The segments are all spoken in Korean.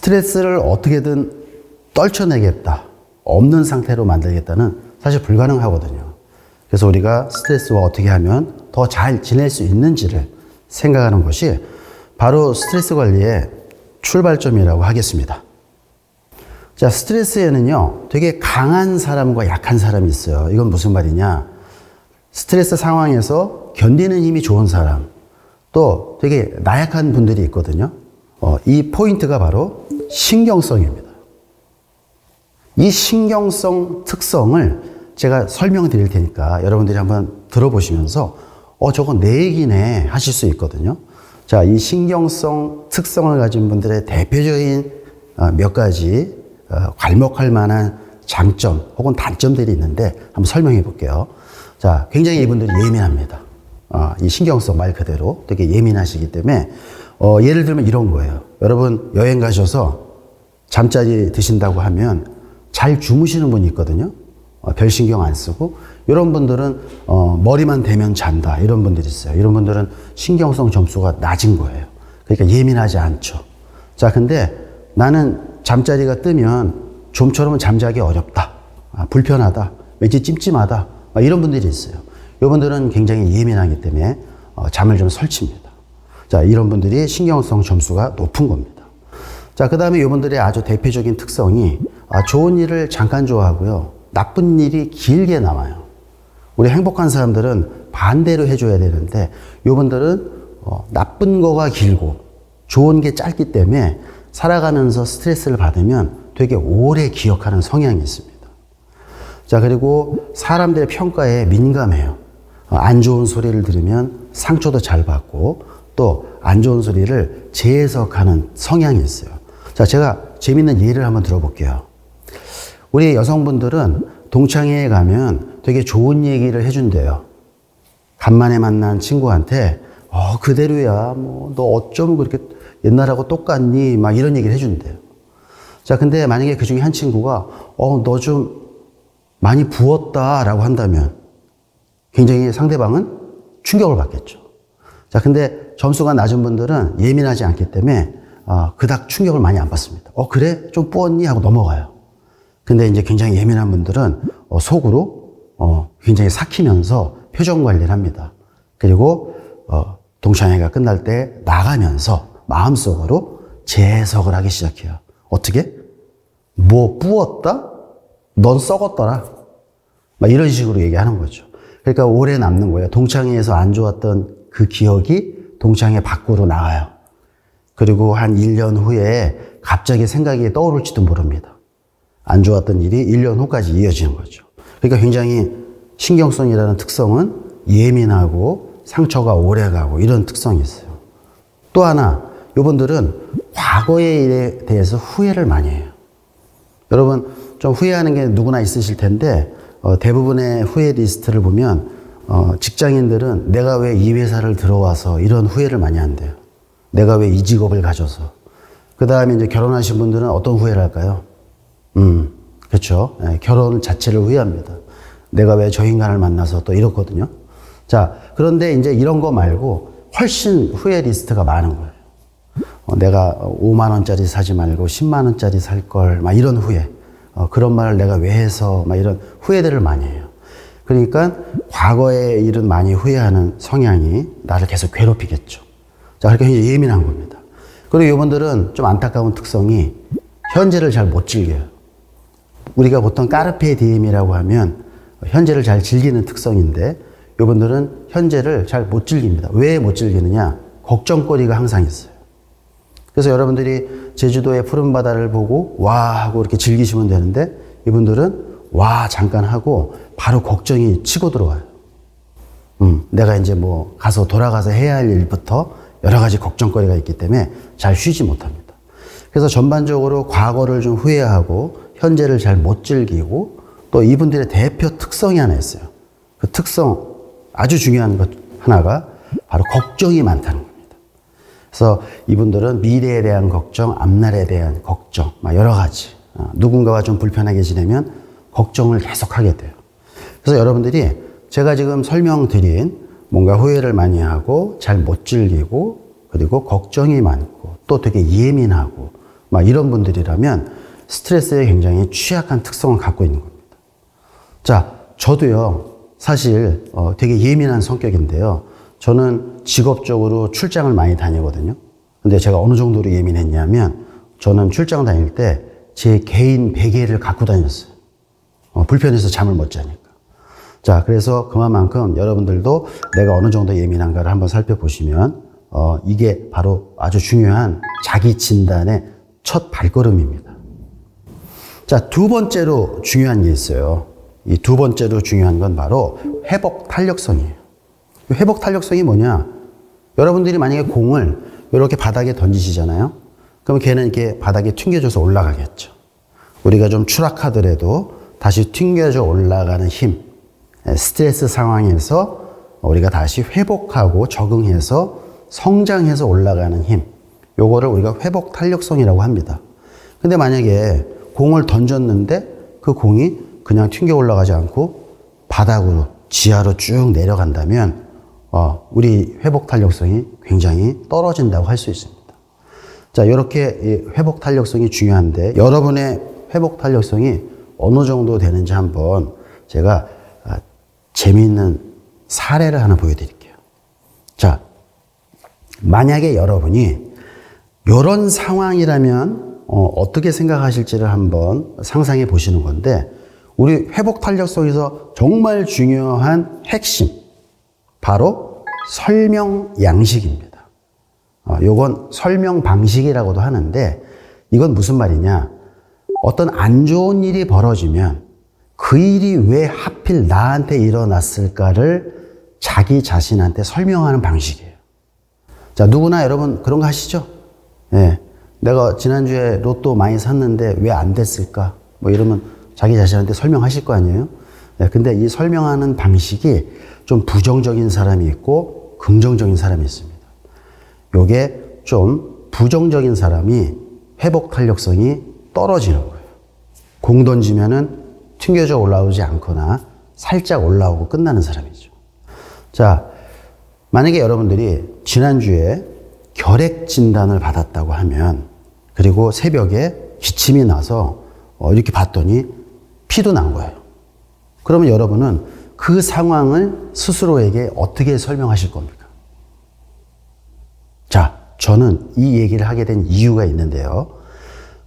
스트레스를 어떻게든 떨쳐내겠다, 없는 상태로 만들겠다는 사실 불가능하거든요. 그래서 우리가 스트레스와 어떻게 하면 더 잘 지낼 수 있는지를 생각하는 것이 바로 스트레스 관리의 출발점이라고 하겠습니다. 자, 스트레스에는요, 되게 강한 사람과 약한 사람이 있어요. 이건 무슨 말이냐? 스트레스 상황에서 견디는 힘이 좋은 사람, 또 되게 나약한 분들이 있거든요. 이 포인트가 바로 신경성입니다. 이 신경성 특성을 제가 설명드릴 테니까 여러분들이 한번 들어보시면서 저건 내 얘기네 하실 수 있거든요. 자, 이 신경성 특성을 가진 분들의 대표적인 몇 가지 괄목할 만한 장점 혹은 단점들이 있는데 한번 설명해 볼게요. 자, 굉장히 이분들이 예민합니다. 이 신경성 말 그대로 되게 예민하시기 때문에 예를 들면 이런 거예요. 여러분 여행 가셔서 잠자리 드신다고 하면 잘 주무시는 분이 있거든요. 별 신경 안 쓰고, 이런 분들은 머리만 대면 잔다, 이런 분들이 있어요. 이런 분들은 신경성 점수가 낮은 거예요. 그러니까 예민하지 않죠. 자, 근데 나는 잠자리가 뜨면 좀처럼 잠자기 어렵다, 불편하다, 왠지 찜찜하다, 이런 분들이 있어요. 이분들은 굉장히 예민하기 때문에 잠을 좀 설칩니다. 자, 이런 분들이 신경성 점수가 높은 겁니다. 자, 그 다음에 이분들의 아주 대표적인 특성이 좋은 일을 잠깐 좋아하고요, 나쁜 일이 길게 남아요. 우리 행복한 사람들은 반대로 해줘야 되는데 이분들은 나쁜 거가 길고 좋은 게 짧기 때문에 살아가면서 스트레스를 받으면 되게 오래 기억하는 성향이 있습니다. 자, 그리고 사람들의 평가에 민감해요. 안 좋은 소리를 들으면 상처도 잘 받고 또 안 좋은 소리를 재해석하는 성향이 있어요. 자, 제가 재밌는 예를 한번 들어볼게요. 우리 여성분들은 동창회에 가면 되게 좋은 얘기를 해준대요. 간만에 만난 친구한테 그대로야, 너 어쩜 그렇게 옛날하고 똑같니, 막 이런 얘기를 해준대요. 자, 근데 만약에 그 중에 한 친구가 너 좀 많이 부었다라고 한다면 굉장히 상대방은 충격을 받겠죠. 자, 근데 점수가 낮은 분들은 예민하지 않기 때문에 그닥 충격을 많이 안 받습니다. 그래? 좀 부었니? 하고 넘어가요. 근데 이제 굉장히 예민한 분들은 속으로 굉장히 삭히면서 표정 관리를 합니다. 그리고 동창회가 끝날 때 나가면서 마음속으로 재해석을 하기 시작해요. 어떻게? 뭐 부었다? 넌 썩었더라. 막 이런 식으로 얘기하는 거죠. 그러니까 오래 남는 거예요. 동창회에서 안 좋았던 그 기억이 동창회 밖으로 나가요. 그리고 한 1년 후에 갑자기 생각이 떠오를지도 모릅니다. 안 좋았던 일이 1년 후까지 이어지는 거죠. 그러니까 굉장히 신경성이라는 특성은 예민하고 상처가 오래가고 이런 특성이 있어요. 또 하나, 이분들은 과거의 일에 대해서 후회를 많이 해요. 여러분 좀 후회하는 게 누구나 있으실 텐데 대부분의 후회 리스트를 보면 직장인들은 내가 왜 이 회사를 들어와서 이런 후회를 많이 한대요. 내가 왜 이 직업을 가져서. 그 다음에 이제 결혼하신 분들은 어떤 후회를 할까요? 그렇죠. 결혼 자체를 후회합니다. 내가 왜 저 인간을 만나서 또 이렇거든요. 자, 그런데 이제 이런 거 말고 훨씬 후회 리스트가 많은 거예요. 내가 5만 원짜리 사지 말고 10만 원짜리 살 걸, 막 이런 후회. 그런 말을 내가 왜 해서, 막 이런 후회들을 많이 해요. 그러니까 과거의 일은 많이 후회하는 성향이 나를 계속 괴롭히겠죠. 자, 그렇게 예민한 겁니다. 그리고 이분들은 좀 안타까운 특성이 현재를 잘 못 즐겨요. 우리가 보통 까르페 디엠이라고 하면 현재를 잘 즐기는 특성인데 이분들은 현재를 잘 못 즐깁니다. 왜 못 즐기느냐? 걱정거리가 항상 있어요. 그래서 여러분들이 제주도의 푸른 바다를 보고 와 하고 이렇게 즐기시면 되는데 이분들은 와 잠깐 하고 바로 걱정이 치고 들어와요. 내가 이제 뭐 가서 돌아가서 해야 할 일부터 여러 가지 걱정거리가 있기 때문에 잘 쉬지 못합니다. 그래서 전반적으로 과거를 좀 후회하고 현재를 잘 못 즐기고 또 이분들의 대표 특성이 하나 있어요. 그 특성 아주 중요한 것 하나가 바로 걱정이 많다는 겁니다. 그래서 이분들은 미래에 대한 걱정, 앞날에 대한 걱정, 막 여러 가지 누군가가 좀 불편하게 지내면 걱정을 계속하게 돼요. 그래서 여러분들이 제가 지금 설명드린 뭔가 후회를 많이 하고 잘 못 즐기고 그리고 걱정이 많고 또 되게 예민하고 막 이런 분들이라면 스트레스에 굉장히 취약한 특성을 갖고 있는 겁니다. 자, 저도요, 사실 되게 예민한 성격인데요. 저는 직업적으로 출장을 많이 다니거든요. 근데 제가 어느 정도로 예민했냐면 저는 출장 다닐 때 제 개인 베개를 갖고 다녔어요. 불편해서 잠을 못 자니까. 자, 그래서 그만큼 여러분들도 내가 어느 정도 예민한가를 한번 살펴보시면 이게 바로 아주 중요한 자기 진단의 첫 발걸음입니다. 자, 두 번째로 중요한 게 있어요. 이 두 번째로 중요한 건 바로 회복 탄력성이에요. 회복 탄력성이 뭐냐? 여러분들이 만약에 공을 이렇게 바닥에 던지시잖아요. 그럼 걔는 이렇게 바닥에 튕겨져서 올라가겠죠. 우리가 좀 추락하더라도 다시 튕겨져 올라가는 힘. 스트레스 상황에서 우리가 다시 회복하고 적응해서 성장해서 올라가는 힘. 요거를 우리가 회복 탄력성이라고 합니다. 근데 만약에 공을 던졌는데 그 공이 그냥 튕겨 올라가지 않고 바닥으로 지하로 쭉 내려간다면 우리 회복 탄력성이 굉장히 떨어진다고 할 수 있습니다. 자, 이렇게 회복 탄력성이 중요한데 여러분의 회복 탄력성이 어느 정도 되는지 한번 제가 재미있는 사례를 하나 보여드릴게요. 자, 만약에 여러분이 이런 상황이라면 어떻게 생각하실지를 한번 상상해 보시는 건데 우리 회복 탄력성에서 정말 중요한 핵심 바로 설명 양식입니다. 요건 설명 방식이라고도 하는데 이건 무슨 말이냐? 어떤 안 좋은 일이 벌어지면 그 일이 왜 하필 나한테 일어났을까를 자기 자신한테 설명하는 방식이에요. 자, 누구나 여러분 그런 거 하시죠? 예. 내가 지난주에 로또 많이 샀는데 왜 안 됐을까? 뭐 이러면 자기 자신한테 설명하실 거 아니에요? 예. 근데 이 설명하는 방식이 좀 부정적인 사람이 있고 긍정적인 사람이 있습니다. 요게 좀 부정적인 사람이 회복 탄력성이 떨어지는 거예요. 공 던지면은 튕겨져 올라오지 않거나 살짝 올라오고 끝나는 사람이죠. 자, 만약에 여러분들이 지난주에 결핵 진단을 받았다고 하면 그리고 새벽에 기침이 나서 이렇게 봤더니 피도 난 거예요. 그러면 여러분은 그 상황을 스스로에게 어떻게 설명하실 겁니까? 자, 저는 이 얘기를 하게 된 이유가 있는데요.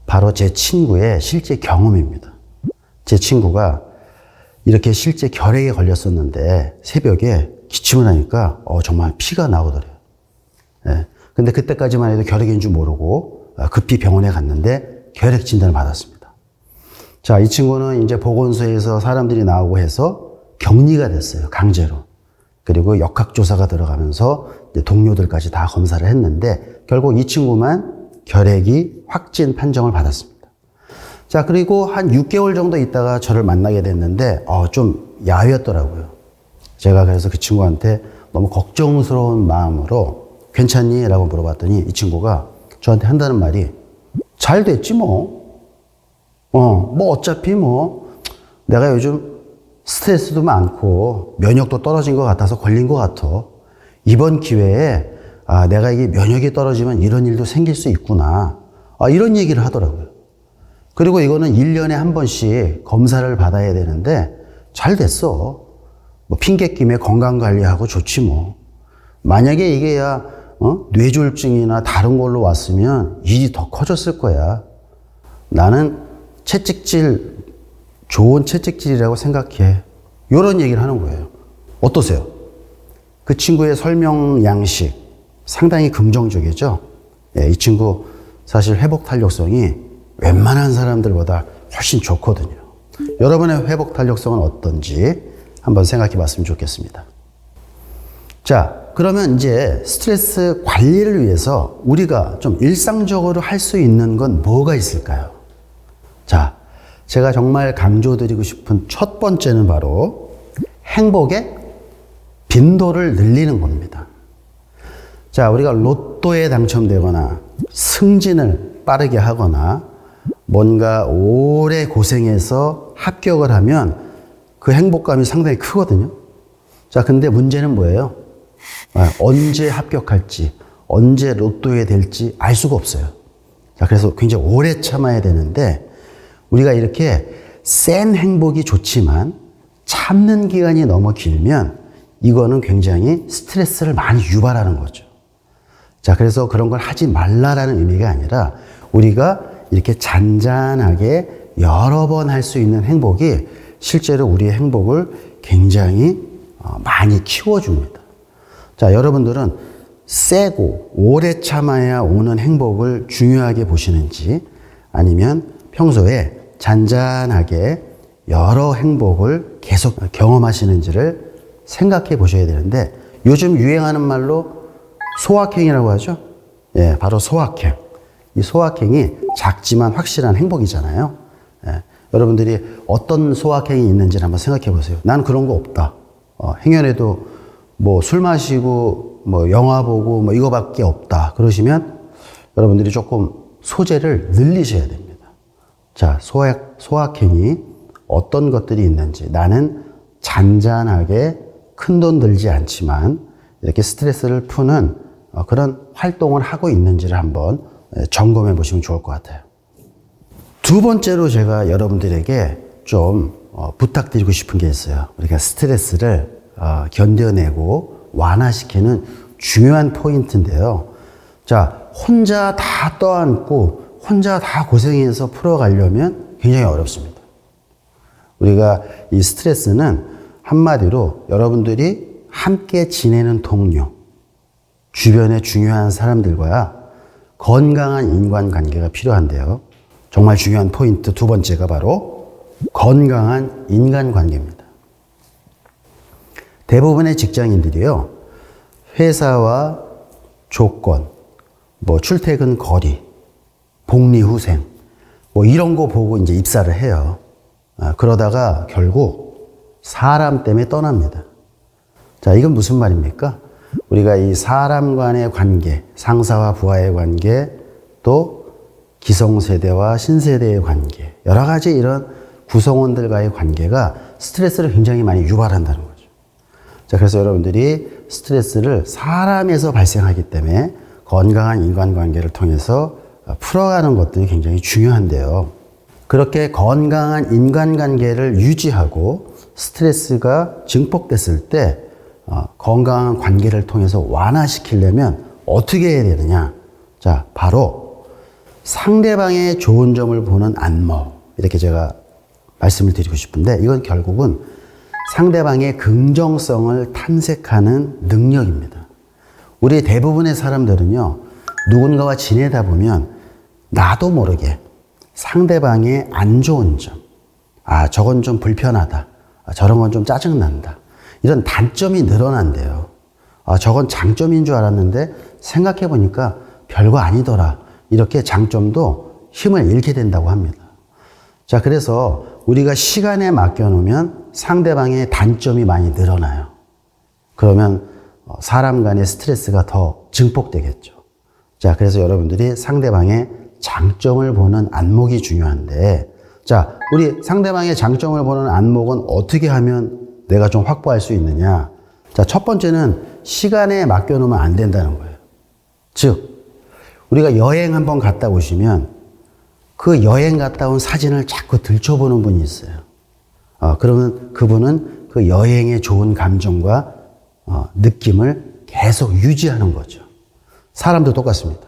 바로 제 친구의 실제 경험입니다. 제 친구가 이렇게 실제 결핵에 걸렸었는데 새벽에 기침을 하니까 정말 피가 나오더래요. 예. 근데 그때까지만 해도 결핵인 줄 모르고 급히 병원에 갔는데 결핵 진단을 받았습니다. 자, 이 친구는 이제 보건소에서 사람들이 나오고 해서 격리가 됐어요. 강제로. 그리고 역학조사가 들어가면서 이제 동료들까지 다 검사를 했는데 결국 이 친구만 결핵이 확진 판정을 받았습니다. 자, 그리고 한 6개월 정도 있다가 저를 만나게 됐는데 좀 야위었더라고요. 제가 그래서 그 친구한테 너무 걱정스러운 마음으로 괜찮니? 라고 물어봤더니 이 친구가 저한테 한다는 말이 잘 됐지 뭐. 뭐 어차피 뭐 내가 요즘 스트레스도 많고 면역도 떨어진 것 같아서 걸린 것 같아. 이번 기회에 내가 이게 면역이 떨어지면 이런 일도 생길 수 있구나. 이런 얘기를 하더라고요. 그리고 이거는 1년에 한 번씩 검사를 받아야 되는데 잘 됐어. 뭐 핑계김에 건강관리하고 좋지 뭐. 만약에 이게 뇌졸중이나 다른 걸로 왔으면 일이 더 커졌을 거야. 나는 채찍질, 좋은 채찍질이라고 생각해. 이런 얘기를 하는 거예요. 어떠세요? 그 친구의 설명 양식 상당히 긍정적이죠? 이 친구 사실 회복 탄력성이 웬만한 사람들보다 훨씬 좋거든요. 여러분의 회복 탄력성은 어떤지 한번 생각해 봤으면 좋겠습니다. 자, 그러면 이제 스트레스 관리를 위해서 우리가 좀 일상적으로 할 수 있는 건 뭐가 있을까요? 자, 제가 정말 강조드리고 싶은 첫 번째는 바로 행복의 빈도를 늘리는 겁니다. 자, 우리가 로또에 당첨되거나 승진을 빠르게 하거나 뭔가 오래 고생해서 합격을 하면 그 행복감이 상당히 크거든요. 자, 근데 문제는 뭐예요? 언제 합격할지, 언제 로또에 될지 알 수가 없어요. 자, 그래서 굉장히 오래 참아야 되는데 우리가 이렇게 센 행복이 좋지만 참는 기간이 너무 길면 이거는 굉장히 스트레스를 많이 유발하는 거죠. 자, 그래서 그런 걸 하지 말라라는 의미가 아니라 우리가 이렇게 잔잔하게 여러 번 할 수 있는 행복이 실제로 우리의 행복을 굉장히 많이 키워줍니다. 자, 여러분들은 세고 오래 참아야 오는 행복을 중요하게 보시는지 아니면 평소에 잔잔하게 여러 행복을 계속 경험하시는지를 생각해 보셔야 되는데 요즘 유행하는 말로 소확행이라고 하죠. 예, 바로 소확행. 이 소확행이 작지만 확실한 행복이잖아요. 예, 여러분들이 어떤 소확행이 있는지 한번 생각해 보세요. 난 그런 거 없다. 행여에도 뭐 술 마시고 뭐 영화 보고 뭐 이거밖에 없다. 그러시면 여러분들이 조금 소재를 늘리셔야 됩니다. 자, 소확행이 어떤 것들이 있는지 나는 잔잔하게 큰돈 들지 않지만 이렇게 스트레스를 푸는 그런 활동을 하고 있는지를 한번 점검해 보시면 좋을 것 같아요. 두 번째로 제가 여러분들에게 좀 부탁드리고 싶은 게 있어요. 우리가 스트레스를 견뎌내고 완화시키는 중요한 포인트인데요. 자, 혼자 다 떠안고 혼자 다 고생해서 풀어가려면 굉장히 어렵습니다. 우리가 이 스트레스는 한마디로 여러분들이 함께 지내는 동료, 주변의 중요한 사람들과야 건강한 인간관계가 필요한데요. 정말 중요한 포인트 두 번째가 바로 건강한 인간관계입니다. 대부분의 직장인들이요, 회사와 조건, 뭐 출퇴근 거리, 복리후생, 뭐 이런 거 보고 이제 입사를 해요. 그러다가 결국 사람 때문에 떠납니다. 자, 이건 무슨 말입니까? 우리가 이 사람 간의 관계, 상사와 부하의 관계, 또 기성세대와 신세대의 관계, 여러 가지 이런 구성원들과의 관계가 스트레스를 굉장히 많이 유발한다는 거죠. 자, 그래서 여러분들이 스트레스를 사람에서 발생하기 때문에 건강한 인간관계를 통해서 풀어가는 것들이 굉장히 중요한데요. 그렇게 건강한 인간관계를 유지하고 스트레스가 증폭됐을 때 건강한 관계를 통해서 완화시키려면 어떻게 해야 되느냐? 자, 바로 상대방의 좋은 점을 보는 안목, 이렇게 제가 말씀을 드리고 싶은데 이건 결국은 상대방의 긍정성을 탐색하는 능력입니다. 우리 대부분의 사람들은요, 누군가와 지내다 보면 나도 모르게 상대방의 안 좋은 점, 저건 좀 불편하다, 저런 건 좀 짜증난다, 이런 단점이 늘어난대요. 저건 장점인 줄 알았는데 생각해 보니까 별거 아니더라, 이렇게 장점도 힘을 잃게 된다고 합니다. 자, 그래서 우리가 시간에 맡겨놓으면 상대방의 단점이 많이 늘어나요. 그러면 사람 간의 스트레스가 더 증폭되겠죠. 자, 그래서 여러분들이 상대방의 장점을 보는 안목이 중요한데, 자, 우리 상대방의 장점을 보는 안목은 어떻게 하면 내가 좀 확보할 수 있느냐? 자, 첫 번째는 시간에 맡겨놓으면 안 된다는 거예요. 즉, 우리가 여행 한번 갔다 오시면 그 여행 갔다 온 사진을 자꾸 들춰보는 분이 있어요. 그러면 그분은 그 여행의 좋은 감정과 느낌을 계속 유지하는 거죠. 사람도 똑같습니다.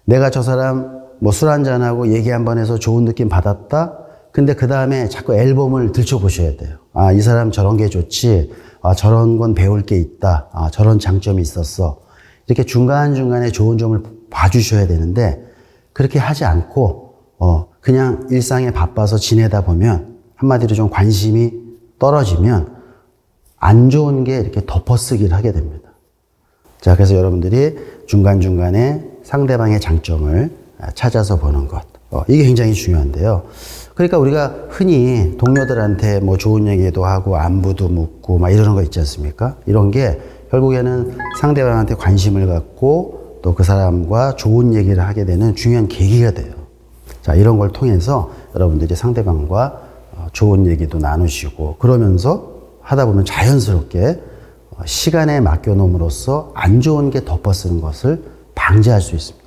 내가 저 사람 뭐 술 한잔하고 얘기 한번 해서 좋은 느낌 받았다? 근데 그 다음에 자꾸 앨범을 들춰보셔야 돼요. 이 사람 저런 게 좋지. 저런 건 배울 게 있다. 저런 장점이 있었어. 이렇게 중간중간에 좋은 점을 봐주셔야 되는데 그렇게 하지 않고 그냥 일상에 바빠서 지내다 보면 한마디로 좀 관심이 떨어지면 안 좋은 게 이렇게 덮어쓰기를 하게 됩니다. 자, 그래서 여러분들이 중간중간에 상대방의 장점을 찾아서 보는 것. 이게 굉장히 중요한데요. 그러니까 우리가 흔히 동료들한테 뭐 좋은 얘기도 하고 안부도 묻고 막 이러는 거 있지 않습니까? 이런 게 결국에는 상대방한테 관심을 갖고 또 그 사람과 좋은 얘기를 하게 되는 중요한 계기가 돼요. 자, 이런 걸 통해서 여러분들이 상대방과 좋은 얘기도 나누시고 그러면서 하다 보면 자연스럽게 시간에 맡겨놓음으로써 안 좋은 게 덮어쓰는 것을 방지할 수 있습니다.